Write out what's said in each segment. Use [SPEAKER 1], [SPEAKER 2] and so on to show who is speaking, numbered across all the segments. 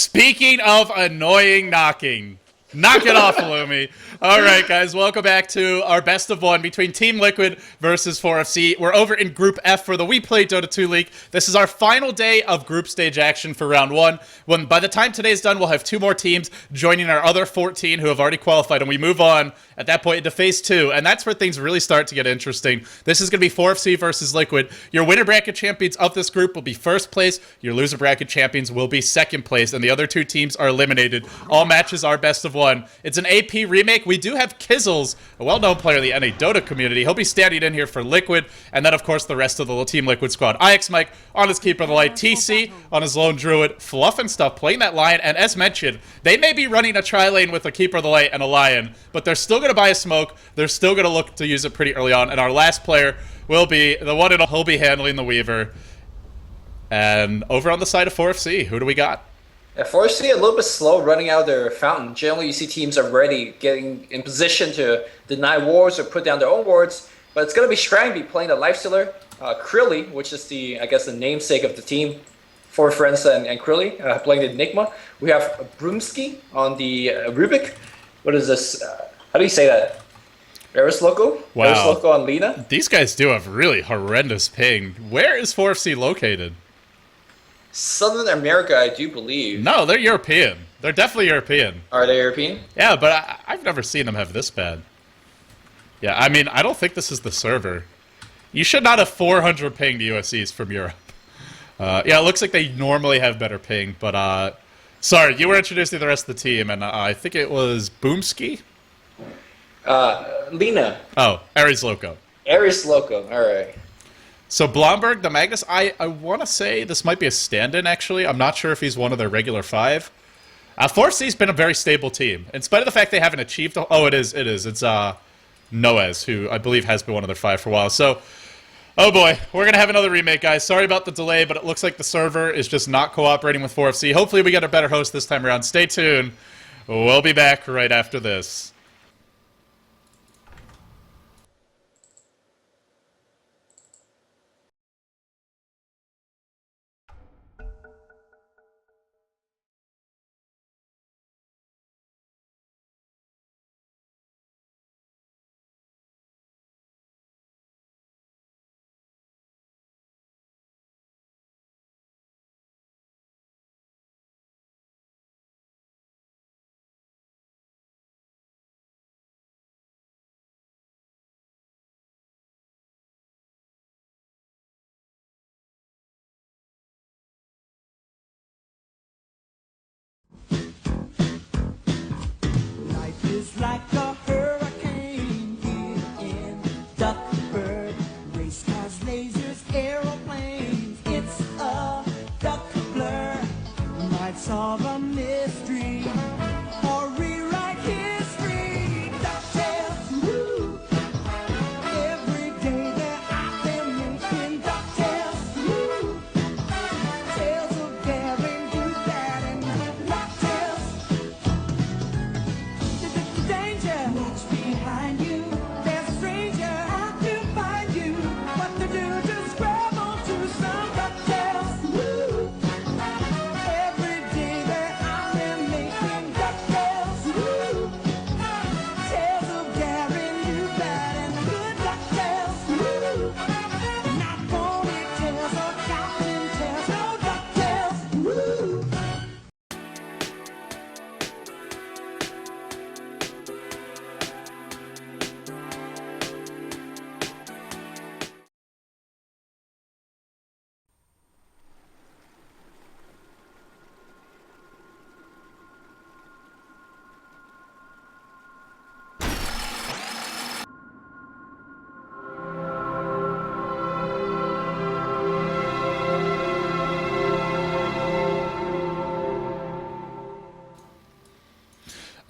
[SPEAKER 1] Speaking of annoying knocking, knock it off, Illumi. All right, guys, welcome back to our best of one between Team Liquid versus 4FC. We're over in Group F for the We Play Dota 2 League. This is our final day of group stage action for round one. When by the time today's done, we'll have two more teams joining our other 14 who have already qualified, and we move on at that point into phase two, and that's where things really start to get interesting. This is going to be 4FC versus Liquid. Your winner bracket champions of this group will be first place. Your loser bracket champions will be second place, and the other two teams are eliminated. All matches are best of one. It's an AP remake. We do have Kizzles, a well-known player in the NA Dota community. He'll be standing in here for Liquid, and then, of course, the rest of the Team Liquid squad. IX Mike on his Keeper of the Light, TC on his Lone Druid, Fluff and Stuff playing that Lion, and as mentioned, they may be running a tri-lane with a Keeper of the Light and a Lion, but they're still going to buy a smoke. They're still going to look to use it pretty early on, and our last player will be the one and he'll be handling the Weaver. And over on the side of 4FC, who do we got?
[SPEAKER 2] Yeah, 4FC a little bit slow running out their fountain. Generally, you see teams already getting in position to deny wards or put down their own wards. But it's going to be Strangby playing the Lifestealer. Krilly, which is the namesake of the team. Four friends and Krilly playing the Enigma. We have Brumsky on the Rubik. What is this? How do you say that? Eris Loco?
[SPEAKER 1] Wow.
[SPEAKER 2] Eris Loco on Lina?
[SPEAKER 1] These guys do have really horrendous ping. Where is 4FC located?
[SPEAKER 2] Southern America, I do believe.
[SPEAKER 1] No, they're European. They're definitely European.
[SPEAKER 2] Are they European?
[SPEAKER 1] Yeah, but I've never seen them have this bad. Yeah, I mean, I don't think this is the server. You should not have 400 pinged USCs from Europe. Yeah, it looks like they normally have better ping, but sorry, you were introducing the rest of the team, and I think it was Boomski?
[SPEAKER 2] Lina.
[SPEAKER 1] Oh, Ares Loco.
[SPEAKER 2] Eris Loco, alright.
[SPEAKER 1] So Blomberg, the Magnus, I want to say this might be a stand-in, actually. I'm not sure if he's one of their regular five. 4C's been a very stable team. In spite of the fact they haven't achieved... Oh, it is. It's Noez, who I believe has been one of their five for a while. So, oh boy, we're going to have another remake, guys. Sorry about the delay, but it looks like the server is just not cooperating with 4FC. Hopefully we get a better host this time around. Stay tuned. We'll be back right after this.
[SPEAKER 3] Like a hurricane here in Duckburg. Race cars, lasers, aeroplanes. It's a duck blur. Might solve a mystery or rewrite history. DuckTales, woo! Every day they're out there making DuckTales, woo! Tales of daring, do that, and DuckTales. Danger! Watch behind you. There's a stranger out to find you. What to do? Just scramble to some DuckTales. Woo! Every day they're out there making DuckTales. Woo! Tales of daring, do bad, and the good DuckTales. Woo! Not ponytails or Captain Tails, no DuckTales. Woo!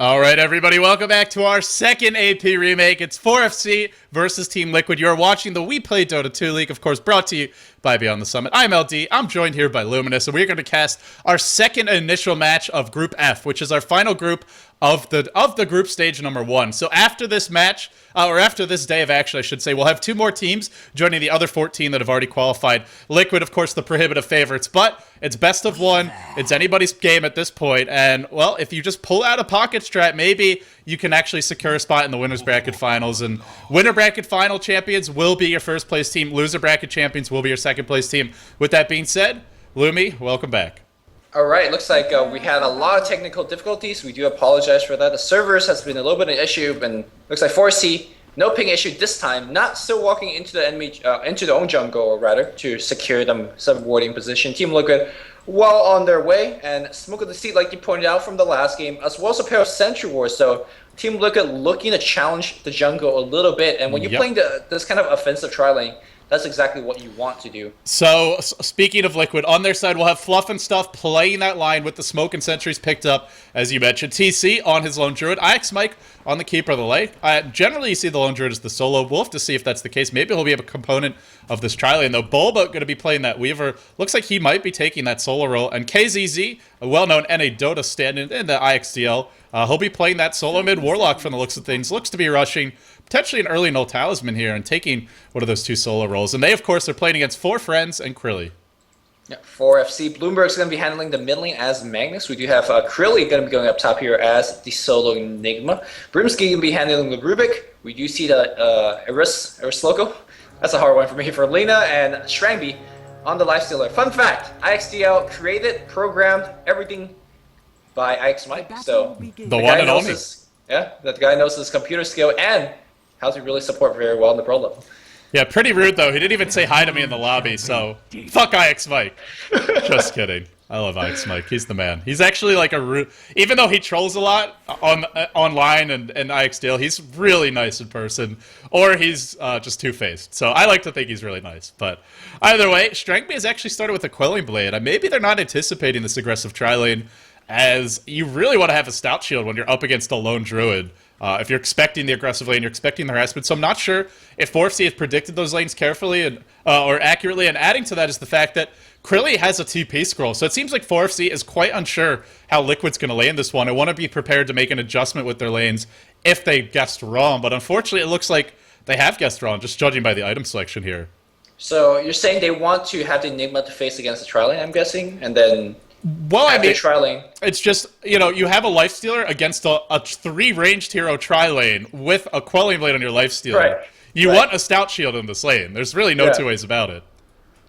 [SPEAKER 1] All right, everybody, welcome back to our second AP remake. It's 4FC versus Team Liquid. You're watching the We Play Dota 2 League, of course, brought to you by Beyond the Summit. I'm LD. I'm joined here by Luminous, and we're going to cast our second initial match of Group F, which is our final group of the group stage number 1. So after this match, or after this day of action, I should say, we'll have 2 more teams joining the other 14 that have already qualified. Liquid, of course, the prohibitive favorites, but it's best of 1. It's anybody's game at this point, and, well, if you just pull out a pocket strat, maybe you can actually secure a spot in the winner's bracket finals, and winner bracket final champions will be your first place team. Loser bracket champions will be your second place team. With that being said, Lumi, welcome back.
[SPEAKER 2] All right, looks like we had a lot of technical difficulties. We do apologize for that. The servers has been a little bit of an issue, and looks like 4C, no ping issue this time. Not still walking into the enemy, into their own jungle, or rather, to secure them some warding position. Team Liquid well on their way, and Smoke of the Sea, like you pointed out from the last game, as well as a pair of Sentry Wars. So Team Liquid looking to challenge the jungle a little bit, and when you're playing this kind of offensive tri lane, that's exactly what you want to do.
[SPEAKER 1] So, speaking of Liquid, on their side, we'll have Fluff and Stuff playing that line with the Smoke and Sentries picked up, as you mentioned. TC on his Lone Druid. IX Mike on the Keeper of the Lake. Generally, you see the Lone Druid as the solo. We'll have to see if that's the case. Maybe he'll be a component of this tri-lane, though. Bulba going to be playing that Weaver. Looks like he might be taking that solo role. And KZZ, a well-known NA Dota stand-in in the IXDL, he'll be playing that solo mid Warlock from the looks of things. Looks to be rushing potentially an early Null Talisman here and taking one of those 2 solo roles. And they, of course, are playing against 4 Friends and Krilly.
[SPEAKER 2] Yeah, for FC, Bloomberg's going to be handling the mid lane as Magnus. We do have Krilly going to be going up top here as the solo Enigma. Brimsky going to be handling the Rubik. We do see the Eris Loco. That's a hard one for me. For Lena and Shrangby on the Lifestealer. Fun fact, IXDL created, programmed, everything by IX Mike. So
[SPEAKER 1] the one and only.
[SPEAKER 2] That guy knows his computer skill and how to really support very well in the pro level.
[SPEAKER 1] Yeah, pretty rude, though. He didn't even say hi to me in the lobby, so fuck IX Mike. Just kidding. I love IX Mike. He's the man. He's actually like a rude... Even though he trolls a lot online and IXDL, he's really nice in person. Or he's just two-faced. So I like to think he's really nice. But either way, Strength has actually started with a Quelling Blade. And maybe they're not anticipating this aggressive tri-lane, as you really want to have a Stout Shield when you're up against a lone Druid. If you're expecting the aggressive lane, you're expecting the harassment. So I'm not sure if 4FC has predicted those lanes carefully and or accurately. And adding to that is the fact that Krilly has a TP scroll. So it seems like 4FC is quite unsure how Liquid's going to lane this one. I want to be prepared to make an adjustment with their lanes if they guessed wrong. But unfortunately, it looks like they have guessed wrong, just judging by the item selection here.
[SPEAKER 2] So you're saying they want to have the Enigma to face against the tri-lane, I'm guessing? And then...
[SPEAKER 1] Well, I mean,
[SPEAKER 2] tri-lane.
[SPEAKER 1] It's just, you know, you have a Lifestealer against a 3-ranged hero tri-lane with a Quelling Blade on your Lifestealer.
[SPEAKER 2] Right.
[SPEAKER 1] You want a Stout Shield in this lane. There's really no two ways about it.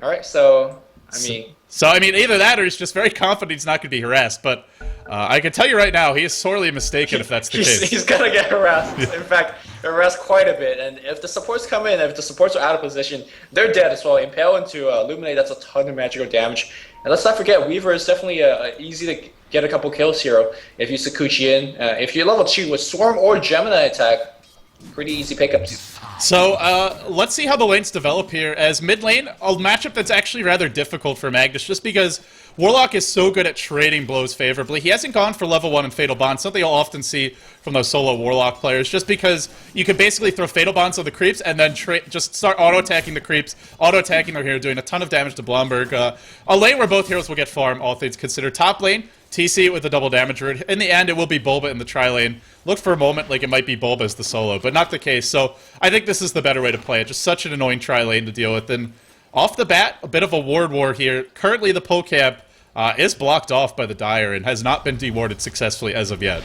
[SPEAKER 2] All right, so, I mean,
[SPEAKER 1] either that or he's just very confident he's not going to be harassed. But I can tell you right now, he is sorely mistaken if that's the case.
[SPEAKER 2] He's going to get harassed. In fact, harassed quite a bit. And if the supports come in, if the supports are out of position, they're dead as well. Impale into Illuminate, that's a ton of magical damage. And let's not forget, Weaver is definitely easy to get a couple kills hero. If you Sakuchi in, if you're level 2 with Swarm or Gemini attack, pretty easy pickups.
[SPEAKER 1] So let's see how the lanes develop here. As mid lane, a matchup that's actually rather difficult for Magnus, just because Warlock is so good at trading blows favorably. He hasn't gone for level 1 and Fatal Bond, something you'll often see from those solo Warlock players, just because you can basically throw Fatal Bonds on the creeps and then just start auto-attacking the creeps, auto-attacking their hero, doing a ton of damage to Blomberg. A lane where both heroes will get farm, all things considered. Top lane, TC with the double damage route. In the end, it will be Bulba in the tri-lane. Looked for a moment like it might be Bulba as the solo, but not the case. So I think this is the better way to play it. Just such an annoying tri-lane to deal with. And off the bat, a bit of a ward war here. Currently, the Pocab is blocked off by the Dire and has not been dewarded successfully as of yet.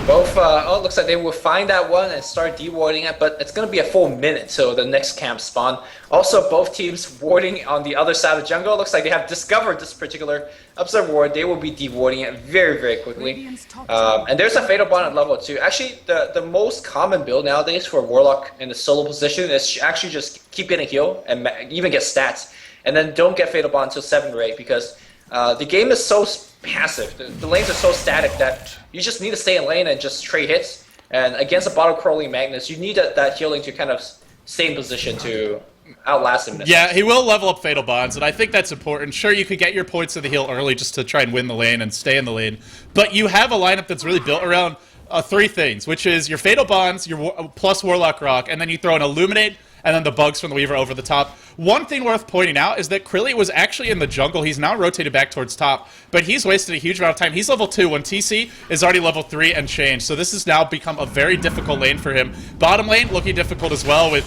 [SPEAKER 2] Both, it looks like they will find that one and start dewarding it, but it's going to be a full minute till the next camp spawn. Also, both teams warding on the other side of the jungle. Looks like they have discovered this particular upset ward. They will be dewarding it very, very quickly. And there's a Fatal Bond at level 2. Actually, the most common build nowadays for Warlock in the solo position is actually just keep getting heal and even get stats. And then don't get Fatal Bond until 7 or 8 because the game is so passive. The lanes are so static that you just need to stay in lane and just trade hits. And against a bottle crawling Magnus, you need that healing to kind of stay in position to outlast him.
[SPEAKER 1] Yeah, he will level up Fatal Bonds, and I think that's important. Sure, you could get your points of the heal early just to try and win the lane and stay in the lane. But you have a lineup that's really built around 3 things, which is your Fatal Bonds, your plus Warlock Rock, and then you throw an Illuminate and then the bugs from the Weaver over the top. One thing worth pointing out is that Krilly was actually in the jungle. He's now rotated back towards top, but he's wasted a huge amount of time. He's level 2 when TC is already level 3 and change, so this has now become a very difficult lane for him. Bottom lane looking difficult as well with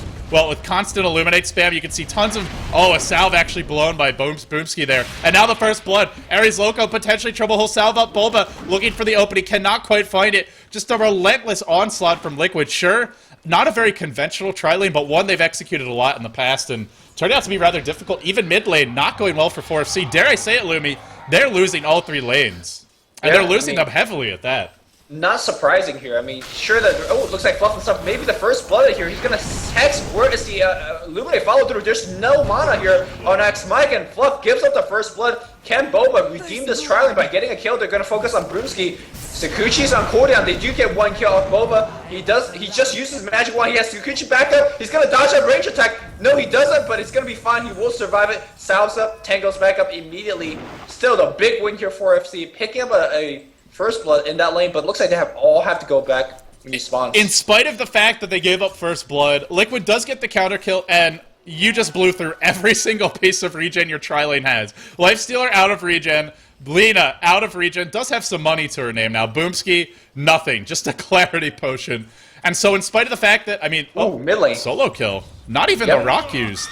[SPEAKER 1] constant Illuminate spam. You can see tons of, a salve actually blown by Boomski there. And now the first blood. Ares Loco potentially trouble whole salve up. Bulba looking for the opening, cannot quite find it. Just a relentless onslaught from Liquid. Sure, not a very conventional tri-lane, but one they've executed a lot in the past and turned out to be rather difficult. Even mid lane, not going well for 4FC. Dare I say it, Lumi, they're losing all 3 lanes. And they're losing them heavily at that.
[SPEAKER 2] Not surprising here. I mean, sure that it looks like Fluff and stuff. Maybe the first blood here. He's gonna hex. Where is the Illuminate follow through? There's no mana here on X Mike, and Fluff gives up the first blood. Can Boba redeem this trialing by getting a kill? They're gonna focus on Broomski. Sakuchi's on cooldown. They do get 1 kill off Boba. He just uses magic wand. He has Sakuchi back up. He's gonna dodge that range attack. No, he doesn't, but it's gonna be fine. He will survive it. Salves up. Tangles back up immediately. Still the big win here for FC, picking up a first blood in that lane, but it looks like they all have to go back when he spawns.
[SPEAKER 1] In spite of the fact that they gave up first blood, Liquid does get the counter kill, and you just blew through every single piece of regen your tri-lane has. Lifestealer out of regen, Lina out of regen, does have some money to her name now. Boomski, nothing, just a clarity potion. And so in spite of the fact that, I mean,
[SPEAKER 2] mid lane.
[SPEAKER 1] Solo kill. Not even the rock used.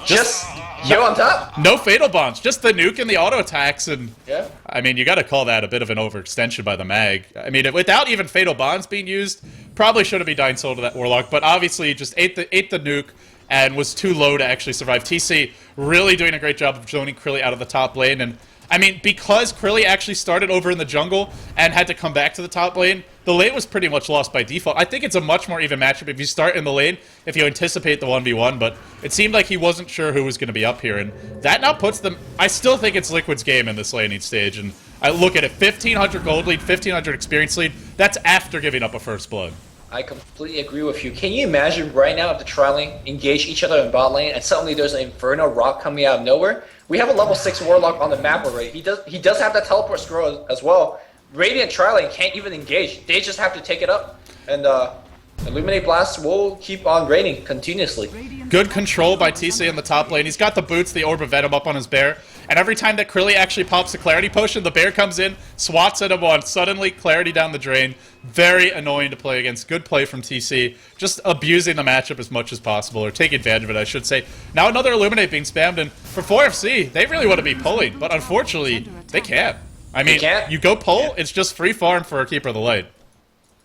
[SPEAKER 2] Just kill on top.
[SPEAKER 1] No fatal bonds, just the nuke and the auto attacks, and
[SPEAKER 2] yeah.
[SPEAKER 1] I mean, you got to call that a bit of an overextension by the mag. I mean, without even fatal bonds being used, probably shouldn't be dying soul to that Warlock, but obviously just ate the nuke and was too low to actually survive. TC really doing a great job of zoning Krilly out of the top lane, and I mean, because Krilly actually started over in the jungle and had to come back to the top lane, the lane was pretty much lost by default. I think it's a much more even matchup if you start in the lane, if you anticipate the 1v1, but it seemed like he wasn't sure who was going to be up here, and that now puts them... I still think it's Liquid's game in this laning stage, and I look at it, 1,500 gold lead, 1,500 experience lead, that's after giving up a first blood.
[SPEAKER 2] I completely agree with you. Can you imagine right now if the tri-lane engage each other in bot lane and suddenly there's an Inferno Rock coming out of nowhere? We have a level 6 Warlock on the map already. He does have that teleport scroll as well. Radiant tri-lane can't even engage. They just have to take it up. And Illuminate Blast will keep on raining continuously.
[SPEAKER 1] Good control by TC in the top lane. He's got the boots, the Orb of Venom up on his bear. And every time that Krilly actually pops a Clarity Potion, the bear comes in, swats at him once. Suddenly, Clarity down the drain. Very annoying to play against. Good play from TC. Just abusing the matchup as much as possible, or taking advantage of it, I should say. Now another Illuminate being spammed, and for 4FC, they really want to be pulling, but unfortunately, they can't. I mean, you go pull, it's just free farm for a Keeper of the Light.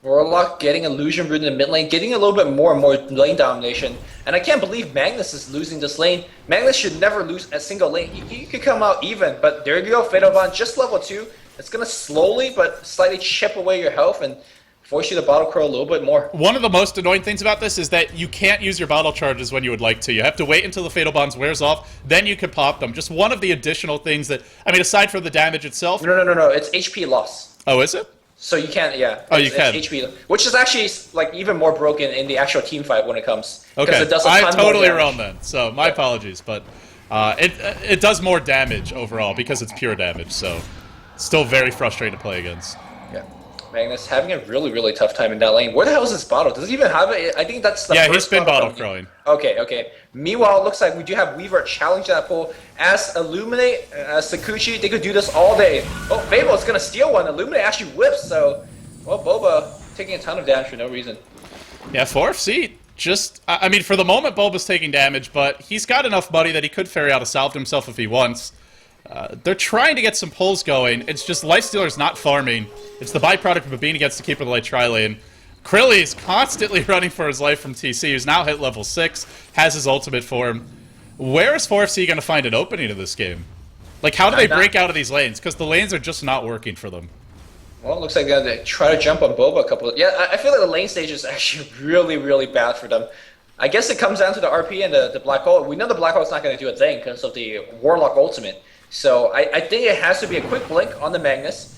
[SPEAKER 2] Warlock getting Illusion Root in the mid lane, getting a little bit more and more lane domination. And I can't believe Magnus is losing this lane. Magnus should never lose a single lane. He could come out even, but there you go, Fatal Bond, just level 2. It's going to slowly but slightly chip away your health and force you to bottle crow a little bit more.
[SPEAKER 1] One of the most annoying things about this is that you can't use your bottle charges when you would like to. You have to wait until the Fatal Bonds wears off, then you can pop them. Just one of the additional things that, I mean, aside from the damage itself...
[SPEAKER 2] No, it's HP loss.
[SPEAKER 1] Oh, is it?
[SPEAKER 2] So you can't, yeah.
[SPEAKER 1] Oh, you can.
[SPEAKER 2] It's HP, which is actually like even more broken in the actual team fight when it comes.
[SPEAKER 1] Okay,
[SPEAKER 2] it does
[SPEAKER 1] I'm totally wrong then. So my apologies, but it does more damage overall because it's pure damage. So still very frustrating to play against.
[SPEAKER 2] Yeah, Magnus having a really tough time in that lane. Where the hell is his bottle? Does he even have it? I think that's the
[SPEAKER 1] yeah.
[SPEAKER 2] First
[SPEAKER 1] He's been bottle crowing.
[SPEAKER 2] Okay. Meanwhile, it looks like we do have Weaver challenge that pull. As Illuminate, as Sakuchi, they could do this all day. Oh, Fable is going to steal one. Illuminate actually whips, so... Well, Boba taking a ton of damage for no reason.
[SPEAKER 1] Yeah, 4FC, just... I mean, for the moment, Boba's taking damage, but he's got enough money that he could ferry out a salve to himself if he wants. They're trying to get some pulls going. It's just Lifestealer's not farming. It's the byproduct of being against the Keeper of the Light tri-lane. Krilly's constantly running for his life from TC, who's now hit level 6, has his ultimate for him. Where is 4FC going to find an opening in this game? Like, how do they break out of these lanes? Because the lanes are just not working for them.
[SPEAKER 2] Well, it looks like they're going to try to jump on Boba a couple of... Yeah, I feel like the lane stage is actually really bad for them. I guess it comes down to the RP and the Black Hole. We know the Black Hole is not going to do a thing because of the Warlock ultimate. So I think it has to be a quick blink on the Magnus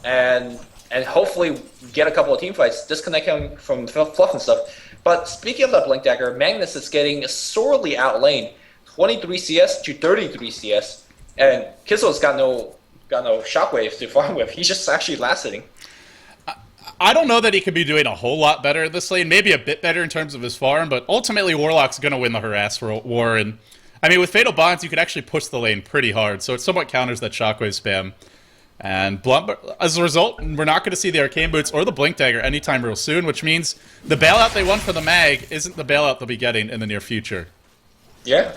[SPEAKER 2] and hopefully get a couple of team fights, disconnect him from Fluff and stuff. But speaking of that Blink Dagger, Magnus is getting sorely outlaned. 23 CS to 33 CS. And Kissel's got no shockwaves to farm with. He's just actually last hitting.
[SPEAKER 1] I don't know that he could be doing a whole lot better in this lane. Maybe a bit better in terms of his farm, but ultimately Warlock's going to win the harass war. And I mean, with Fatal Bonds, you could actually push the lane pretty hard, so it somewhat counters that Shockwave spam. And as a result, we're not going to see the Arcane Boots or the Blink Dagger anytime real soon, which means the bailout they won for the Mag isn't the bailout they'll be getting in the near future.
[SPEAKER 2] Yeah,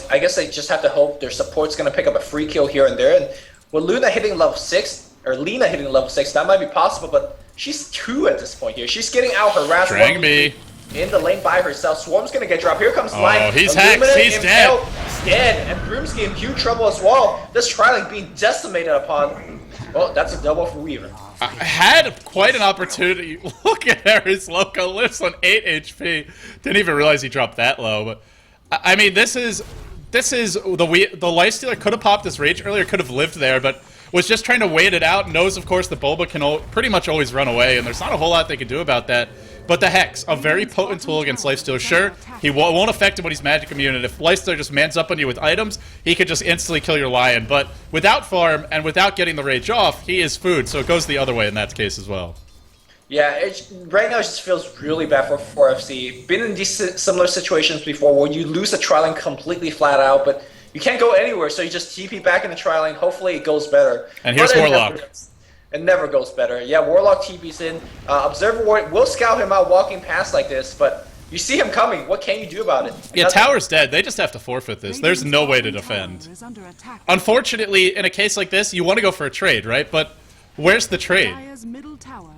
[SPEAKER 2] I guess they just have to hope their support's going to pick up a free kill here and there. And with Luna hitting level 6, or Lina hitting level 6, that might be possible, but she's 2 at this point here. She's getting out harassed in the lane by herself. Swarm's going to get dropped. Here comes Lion.
[SPEAKER 1] Oh, he's hacked. He's dead.
[SPEAKER 2] Dead. And Broomski in huge trouble as well. This Triling being decimated upon. Well, that's a double for Weaver.
[SPEAKER 1] I had quite an opportunity. Look at Ares Loco, lives on 8 HP. Didn't even realize he dropped that low. But I mean, this is the Lifestealer could have popped this Rage earlier, could have lived there, but was just trying to wait it out. Knows, of course, the Bulba can pretty much always run away, and there's not a whole lot they can do about that. But the Hex, a very potent tool against Lifestealer. Sure, he won't affect him when he's magic immune, and if Lifestealer just mans up on you with items, he could just instantly kill your Lion. But without farm, and without getting the Rage off, he is food, so it goes the other way in that case as well.
[SPEAKER 2] Yeah, right now it just feels really bad for 4FC. Been in these similar situations before where you lose a Triling completely flat out, but you can't go anywhere, so you just TP back in the Triling. Hopefully it goes better.
[SPEAKER 1] And here's Warlock.
[SPEAKER 2] It never goes better. Yeah, Warlock TP's in. Observer Ward will scout him out walking past like this, but you see him coming. What can you do about it?
[SPEAKER 1] Yeah, Tower's dead. They just have to forfeit this. There's no way to defend. Unfortunately, in a case like this, you want to go for a trade, right? But where's the trade?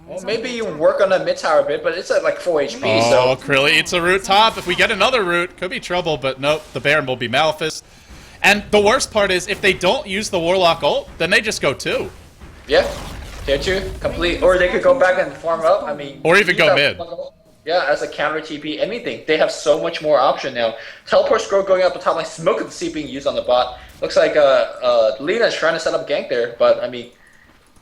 [SPEAKER 2] Well, maybe you work on that mid tower a bit, but it's at like 4 HP,
[SPEAKER 1] Oh,
[SPEAKER 2] so...
[SPEAKER 1] Krilly eats a root top. If we get another root, could be trouble, but nope, the Baron will be Maleficed. And the worst part is, if they don't use the Warlock ult, then they just go 2.
[SPEAKER 2] Yeah. Tier 2, complete, or they could go back and farm up, I mean...
[SPEAKER 1] Or even go mid.
[SPEAKER 2] Yeah, as a counter TP, anything. They have so much more option now. Teleport scroll going up the top line, Smoke of the Sea being used on the bot. Looks like Lina's trying to set up gank there, but I mean,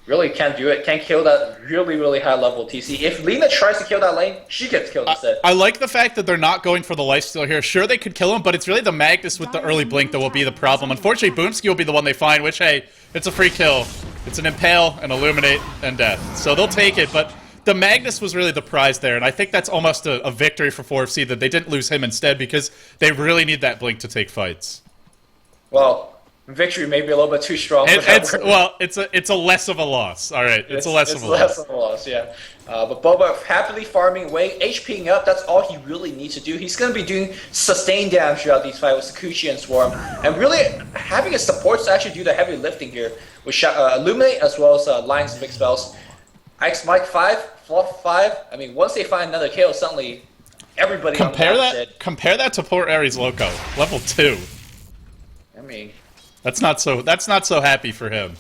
[SPEAKER 2] really can't do it. Can't kill that really, really high level TC. If Lina tries to kill that lane, she gets killed instead.
[SPEAKER 1] I like the fact that they're not going for the lifesteal here. Sure, they could kill him, but it's really the Magnus with the early blink that will be the problem. Unfortunately, Boomski will be the one they find, which, hey, it's a free kill. It's an Impale, an Illuminate, and Death. So they'll take it, but the Magnus was really the prize there, and I think that's almost a victory for 4FC that they didn't lose him instead, because they really need that blink to take fights.
[SPEAKER 2] Well, victory may be a little bit too strong.
[SPEAKER 1] It's a less of a loss. All right, it's a less of a loss.
[SPEAKER 2] Yeah. But Boba happily farming away, HPing up. That's all he really needs to do. He's going to be doing sustained damage throughout these fights with Sakuchi and Swarm, and really having his supports to actually do the heavy lifting here with Illuminate as well as Lion's big spells. Ike's Mike 5, Fluff 5. I mean, once they find another kill, suddenly everybody
[SPEAKER 1] compare
[SPEAKER 2] on the
[SPEAKER 1] that.
[SPEAKER 2] dead.
[SPEAKER 1] Compare that to poor Ares Loco, level 2.
[SPEAKER 2] I mean,
[SPEAKER 1] that's not so happy for him.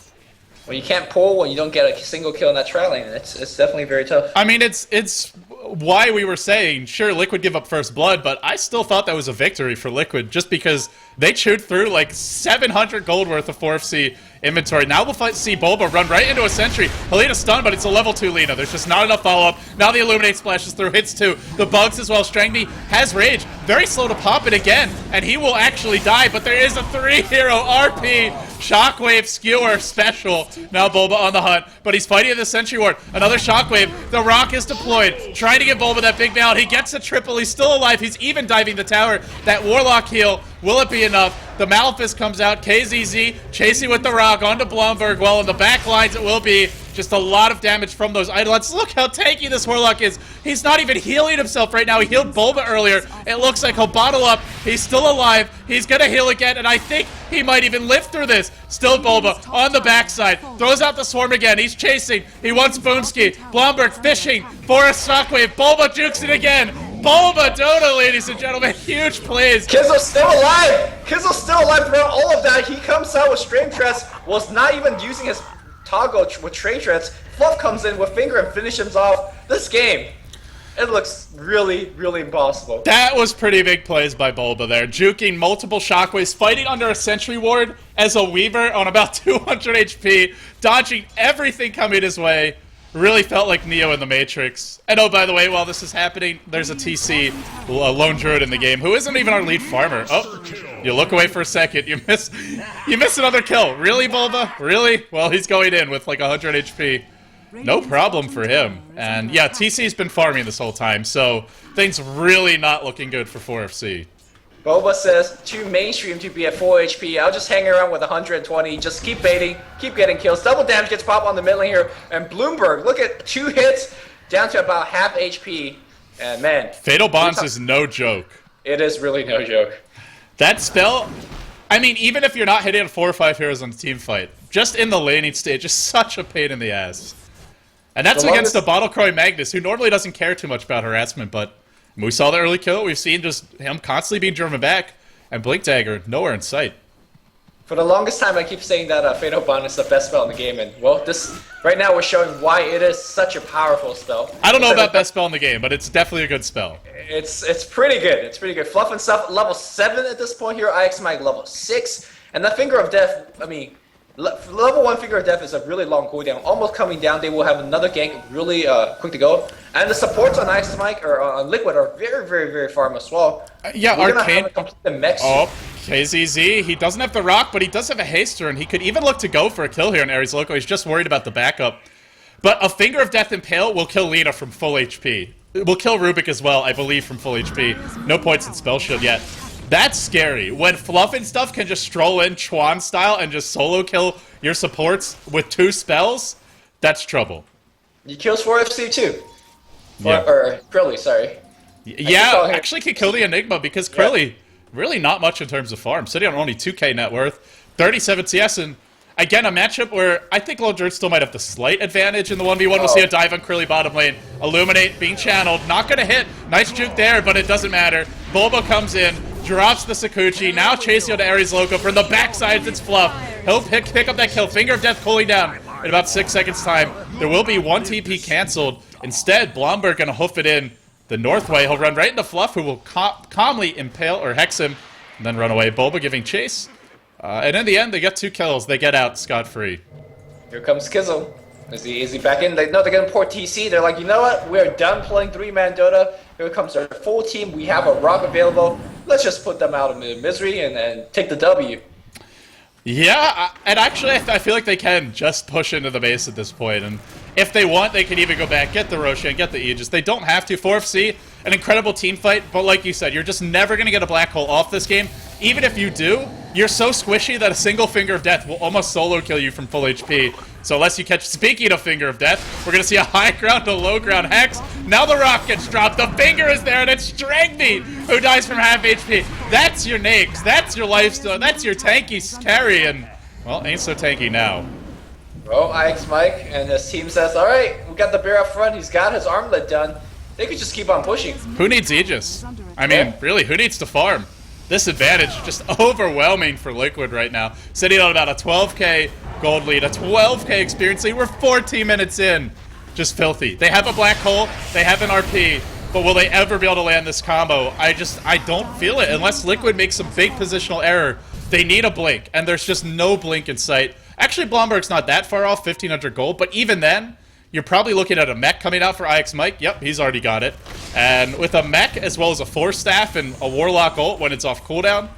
[SPEAKER 2] When you can't pull when you don't get a single kill in that trial lane, it's definitely very tough.
[SPEAKER 1] I mean, it's why we were saying, sure, Liquid give up first blood, but I still thought that was a victory for Liquid just because they chewed through like 700 gold worth of 4FC inventory. Now we'll see Bulba run right into a sentry. Helena stunned, but it's a level 2 Lina. There's just not enough follow-up. Now the Illuminate splashes through, hits 2. The bugs as well. Strangby has Rage. Very slow to pop it again, and he will actually die, but there is a 3-hero RP. Shockwave Skewer special. Now Bulba on the hunt, but he's fighting the Sentry Ward. Another Shockwave. The Rock is deployed. Trying to give Bulba that big bounce. He gets a triple. He's still alive. He's even diving the tower. That Warlock heal. Will it be enough? The Maleficent comes out. KZZ chasing with the Rock onto Blomberg. Well, in the back lines it will be. Just a lot of damage from those Idolets. Look how tanky this Warlock is. He's not even healing himself right now. He healed Bulba earlier. It looks like he'll bottle up. He's still alive. He's going to heal again, and I think he might even live through this. Still Bulba on the backside. Throws out the Swarm again. He's chasing. He wants Boomski. Blomberg fishing for a Shockwave. Bulba jukes it again. Bulba Dodo, ladies and gentlemen. Huge plays.
[SPEAKER 2] Kizzo's still alive. Kizzo's still alive throughout all of that. He comes out with Stream Tress. Was not even using his toggle with Trade Threats. Fluff comes in with Finger and finishes off this game. It looks really, really impossible.
[SPEAKER 1] That was pretty big plays by Bulba there. Juking multiple Shockwaves, fighting under a Sentry Ward as a Weaver on about 200 HP, dodging everything coming his way. Really felt like Neo in the Matrix. And oh, by the way, while this is happening, there's a TC, a Lone Druid in the game, who isn't even our lead farmer. Oh, you look away for a second, you miss another kill. Really, Bulba? Really? Well, he's going in with like 100 HP. no problem for him. And yeah, TC's been farming this whole time, so things really not looking good for 4FC.
[SPEAKER 2] Boba says, too mainstream to be at full HP. I'll just hang around with 120. Just keep baiting, keep getting kills. Double damage gets popped on the mid lane here. And Bloomberg, look at 2 hits, down to about half HP. And man,
[SPEAKER 1] Fatal Bonds is no joke.
[SPEAKER 2] it is really no joke.
[SPEAKER 1] That spell, I mean, even if you're not hitting 4 or 5 heroes on the team fight, just in the laning stage is such a pain in the ass. And that's against the Bottle Croy Magnus, who normally doesn't care too much about harassment, but we saw the early kill. We've seen just him constantly being driven back, and Blink Dagger nowhere in sight.
[SPEAKER 2] For the longest time, I keep saying that Fatal Bond is the best spell in the game, and well, this right now we're showing why it is such a powerful spell.
[SPEAKER 1] I don't know about best spell in the game, but it's definitely a good spell.
[SPEAKER 2] It's pretty good. It's pretty good. Fluff and Stuff level 7 at this point here. IX Mike level 6, and the Finger of Death. I mean, level 1 Finger of Death is a really long cooldown, almost coming down. They will have another gank really quick to go, and the supports on IX Mike or on Liquid are very, very, very farm as well.
[SPEAKER 1] Yeah,
[SPEAKER 2] We're gonna
[SPEAKER 1] Arcane.
[SPEAKER 2] have a complete mech suit.
[SPEAKER 1] Oh, KZZ. He doesn't have the rock, but he does have a haster, and he could even look to go for a kill here in Ares Loco. He's just worried about the backup. But a Finger of Death Impale will kill Lina from full HP. It will kill Rubik as well, I believe, from full HP. No points in Spell Shield yet. That's scary. When Fluff and Stuff can just stroll in Chuan style and just solo kill your supports with 2 spells, that's trouble.
[SPEAKER 2] He kills 4FC too.
[SPEAKER 1] Yeah.
[SPEAKER 2] Or Krilly, sorry.
[SPEAKER 1] Yeah, actually could kill the Enigma because Krilly, really not much in terms of farm. Sitting on only 2k net worth, 37 CS, and again, a matchup where I think Lone Dirt still might have the slight advantage in the 1v1. We'll see a dive on Krilly bottom lane. Illuminate being channeled. Not going to hit. Nice juke there, but it doesn't matter. Bulba comes in, drops the Sakuchi. Now chasing to Ares Loco. From the backside, it's Fluff. He'll pick up that kill. Finger of Death cooling down in about 6 seconds time. There will be 1 TP canceled. Instead, Blomberg going to hoof it in the north way. He'll run right into Fluff, who will calmly impale or hex him, and then run away. Bulba giving chase. And in the end, they get 2 kills. They get out scot-free.
[SPEAKER 2] Here comes Kizzle. Is he back in? They know they're going to port TC. They're like, you know what? We're done playing 3-man Dota. Here comes our full team. We have a rock available. Let's just put them out of misery and take the W.
[SPEAKER 1] Yeah, and actually, I feel like they can just push into the base at this point. And if they want, they can even go back, get the Roshan, get the Aegis. They don't have to. 4FC, an incredible team fight. But like you said, you're just never going to get a black hole off this game. Even if you do, you're so squishy that a single Finger of Death will almost solo kill you from full HP. So unless you catch... Speaking of Finger of Death, we're going to see a high ground to low ground hex. Now the rock gets dropped. The Finger is there, and it's Strength who dies from half HP. That's your Nakes. That's your lifestyle. That's your tanky carry. And, well, ain't so tanky now.
[SPEAKER 2] Well, IX Mike and his team says, all right, we got the bear up front. He's got his armlet done. They could just keep on pushing.
[SPEAKER 1] Who needs Aegis? I mean, really, who needs to farm? This advantage just overwhelming for Liquid right now. Sitting on about a 12k gold lead, a 12k experience lead. We're 14 minutes in. Just filthy. They have a black hole, they have an RP, but will they ever be able to land this combo? I don't feel it. Unless Liquid makes some big positional error, they need a blink, and there's just no blink in sight. Actually, Blomberg's not that far off, 1,500 gold, but even then, you're probably looking at a mech coming out for IX Mike. Yep, he's already got it. And with a mech, as well as a Force Staff and a Warlock ult when it's off cooldown,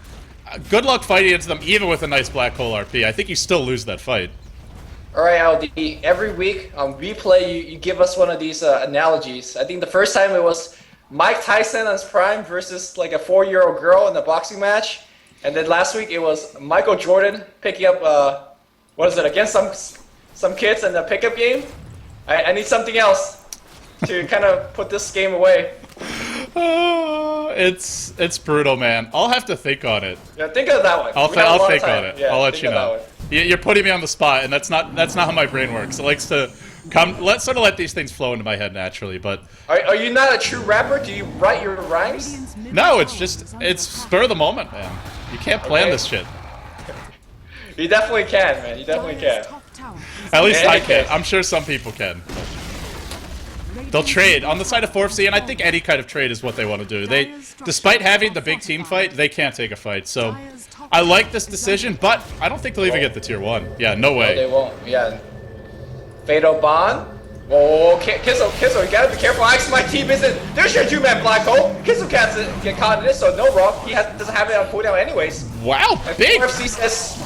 [SPEAKER 1] good luck fighting into them, even with a nice Black Hole RP. I think you still lose that fight.
[SPEAKER 2] All right, LD, every week on replay, you give us one of these analogies. I think the first time it was Mike Tyson on his prime versus like a 4-year-old girl in a boxing match. And then last week it was Michael Jordan picking up, against some kids in the pickup game. I need something else to kind of put this game away.
[SPEAKER 1] It's brutal, man. I'll have to think on it.
[SPEAKER 2] Yeah, think of that one.
[SPEAKER 1] I'll think on it.
[SPEAKER 2] Yeah,
[SPEAKER 1] I'll let you know. You're putting me on the spot, and that's not how my brain works. It likes to let these things flow into my head naturally. But
[SPEAKER 2] are you not a true rapper? Do you write your rhymes?
[SPEAKER 1] no, it's spur of the moment, man. You can't plan this shit.
[SPEAKER 2] You definitely can, man. You definitely can.
[SPEAKER 1] At least
[SPEAKER 2] In
[SPEAKER 1] I
[SPEAKER 2] any
[SPEAKER 1] can.
[SPEAKER 2] case.
[SPEAKER 1] I'm sure some people can. They'll trade on the side of 4FC, and I think any kind of trade is what they want to do. They, despite having the big team fight, they can't take a fight. So I like this decision, but I don't think they'll even get the tier 1. Yeah, no way.
[SPEAKER 2] No, they won't. Yeah. Fatal Bond. Oh, Kizzle, you gotta be careful. Actually, my team isn't. There's your 2-man black hole. Kizzle can't get caught in this, so no wrong. He doesn't have it on cooldown anyways.
[SPEAKER 1] Wow,
[SPEAKER 2] And
[SPEAKER 1] big.
[SPEAKER 2] 4FC says,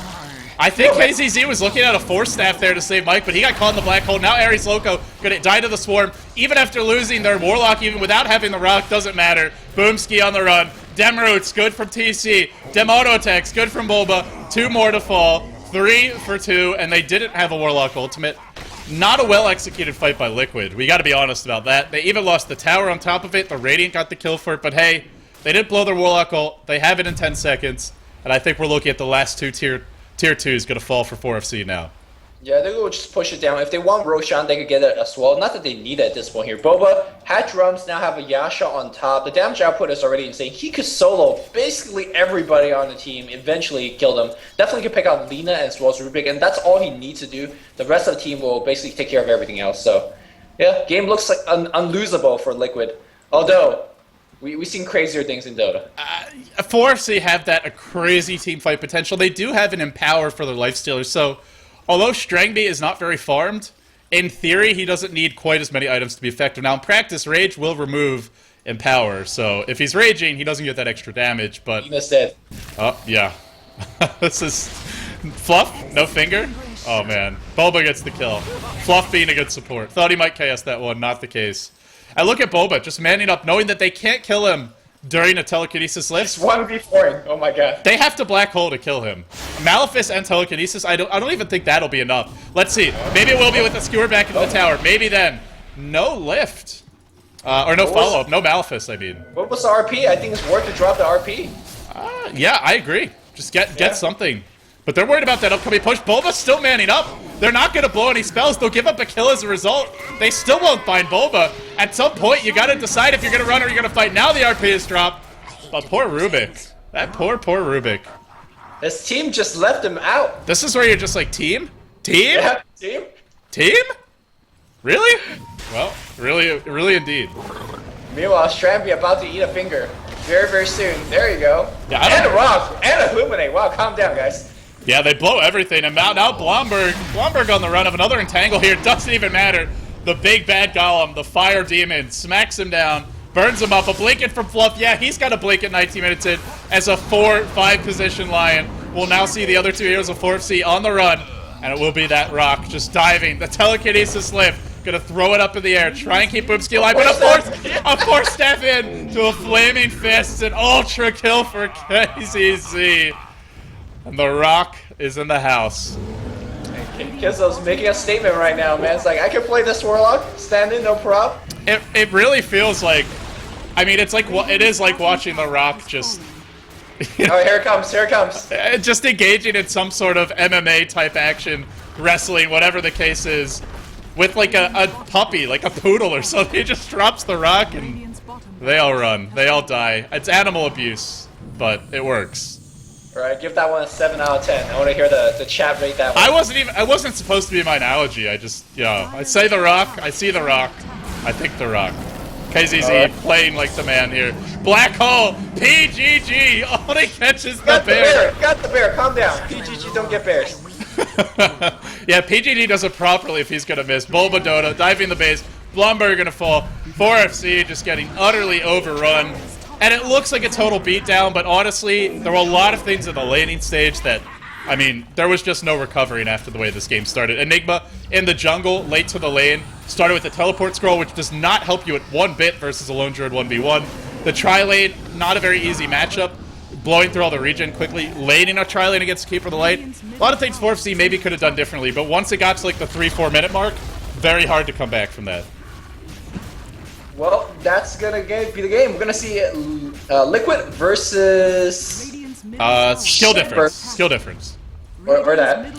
[SPEAKER 1] I think KZZ was looking at a Force Staff there to save Mike, but he got caught in the black hole. Now Ares Loco gonna die to the Swarm. Even after losing their Warlock, even without having the Rock, doesn't matter. Boomski on the run. Demroots, good from TC. Dem Auto Attacks, good from Bulba. 2 more to fall. 3 for 2, and they didn't have a Warlock ultimate. Not a well-executed fight by Liquid. We gotta be honest about that. They even lost the tower on top of it. The Radiant got the kill for it, but hey, they didn't blow their Warlock ult. They have it in 10 seconds, and I think we're looking at the last 2 tier 2 is gonna fall for 4FC now.
[SPEAKER 2] Yeah, they will just push it down. If they want Roshan, they could get it as well. Not that they need it at this point here. Boba had drums, now have a Yasha on top. The damage output is already insane. He could solo basically everybody on the team, eventually kill them. Definitely could pick out Lina as well as Rubik, and that's all he needs to do. The rest of the team will basically take care of everything else. So, yeah, game looks like unlosable for Liquid. Although, we've seen crazier things in Dota.
[SPEAKER 1] 4FC have that crazy team fight potential. They do have an Empower for their Lifestealers, so although Strangby is not very farmed, in theory he doesn't need quite as many items to be effective. Now in practice, Rage will remove Empower, so if he's raging, he doesn't get that extra damage, but...
[SPEAKER 2] Lina's dead.
[SPEAKER 1] Oh, yeah. This is... Fluff? No finger? Oh man. Boba gets the kill. Fluff being a good support. Thought he might KS that one, not the case. I look at Boba, just manning up, knowing that they can't kill him during a telekinesis lift.
[SPEAKER 2] It's 1v4ing. Oh my god.
[SPEAKER 1] They have to black hole to kill him. Malefice and telekinesis, I don't even think that'll be enough. Let's see. Maybe it will be with the skewer back into the tower. Maybe then. No lift. Or no follow-up. No Malefice, I mean.
[SPEAKER 2] What was the RP? I think it's worth to drop the RP.
[SPEAKER 1] Yeah, I agree. Just get something. But they're worried about that upcoming push. Bulba's still manning up. They're not going to blow any spells. They'll give up a kill as a result. They still won't find Bulba. At some point, you got to decide if you're going to run or you're going to fight. Now the RP is dropped. But poor Rubik. That poor Rubik.
[SPEAKER 2] His team just left him out.
[SPEAKER 1] This is where you're just like, team? Team?
[SPEAKER 2] Yeah, team?
[SPEAKER 1] Team? Really? Well, really indeed.
[SPEAKER 2] Meanwhile, Strambie about to eat a finger. Very, very soon. There you go.
[SPEAKER 1] Yeah,
[SPEAKER 2] and a rock. And a Humane. Wow, calm down, guys.
[SPEAKER 1] Yeah, they blow everything. And now Blomberg on the run of another entangle here. Doesn't even matter. The big bad golem, the fire demon, smacks him down, burns him up. A blanket from Fluff. Yeah, he's got a blanket 19 minutes in as a 4-5 position Lion. We'll now see the other 2 heroes of 4FC on the run. And it will be that rock just diving. The telekinesis lift. Gonna throw it up in the air. Try and keep Boomski alive. But a force step in to a flaming fist. An ultra kill for KZZ. And the rock is in the house.
[SPEAKER 2] Kizzo's making a statement right now, man. It's like, I can play this Warlock, stand in, no prop.
[SPEAKER 1] It really feels like, I mean, it is like watching the rock just...
[SPEAKER 2] Oh, here it comes, here it comes.
[SPEAKER 1] Just engaging in some sort of MMA type action, wrestling, whatever the case is, with like a puppy, like a poodle or something. He just drops the rock and they all run. They all die. It's animal abuse, but it works.
[SPEAKER 2] Alright, give that one a 7 out of 10. I want to hear the chat rate that one.
[SPEAKER 1] I wasn't supposed to be my analogy. I just, I say the rock, I see the rock, I think the rock. KZZ playing like the man here. Black hole, PGG, only catches the bear.
[SPEAKER 2] Got the bear, calm down. PGG don't get bears.
[SPEAKER 1] Yeah, PGD does it properly if he's gonna miss. Bulba Dota diving the base. Blomberg gonna fall. 4FC just getting utterly overrun. And it looks like a total beatdown, but honestly, there were a lot of things in the laning stage that, I mean, there was just no recovering after the way this game started. Enigma in the jungle, late to the lane, started with the teleport scroll, which does not help you at one bit versus a lone druid 1v1. The tri-lane, not a very easy matchup. Blowing through all the regen quickly, laning a tri-lane against Keeper of the Light. A lot of things 4FC maybe could have done differently, but once it got to like the 3-4 minute mark, very hard to come back from that.
[SPEAKER 2] Well, that's gonna be the game. We're gonna see Liquid versus
[SPEAKER 1] skill difference. Skill difference.
[SPEAKER 2] Or that.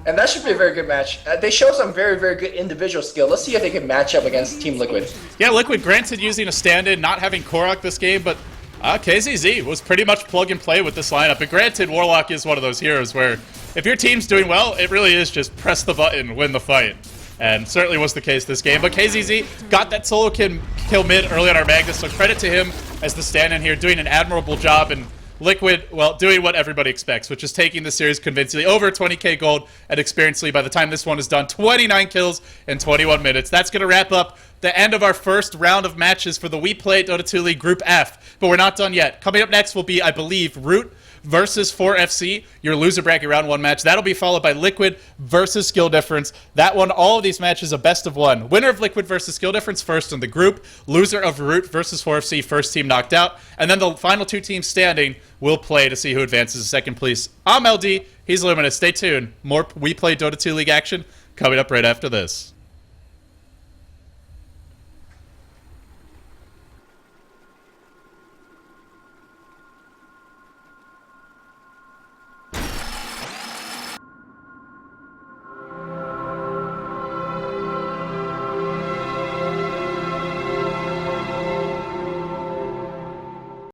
[SPEAKER 2] And that should be a very good match. They show some very, very good individual skill. Let's see if they can match up against Team Liquid.
[SPEAKER 1] Yeah, Liquid, granted using a stand-in, not having Korok this game, but KZZ was pretty much plug and play with this lineup. And granted, Warlock is one of those heroes where if your team's doing well, it really is just press the button, win the fight. And certainly was the case this game. But KZZ got that solo kill mid early on our Magnus, so credit to him as the stand-in here, doing an admirable job. And Liquid, well, doing what everybody expects, which is taking the series convincingly. Over 20k gold at Experience League by the time this one is done. 29 kills in 21 minutes. That's going to wrap up the end of our first round of matches for the We Play Dota 2 League Group F. But we're not done yet. Coming up next will be, I believe, Root versus 4FC, your loser bracket round 1 match. That'll be followed by Liquid versus Skill Difference. That one, all of these matches, a best of 1. Winner of Liquid versus Skill Difference first in the group. Loser of Root versus 4FC, first team knocked out. And then the final 2 teams standing will play to see who advances to second place. I'm LD. He's Luminous. Stay tuned. More We Play Dota 2 League action coming up right after this.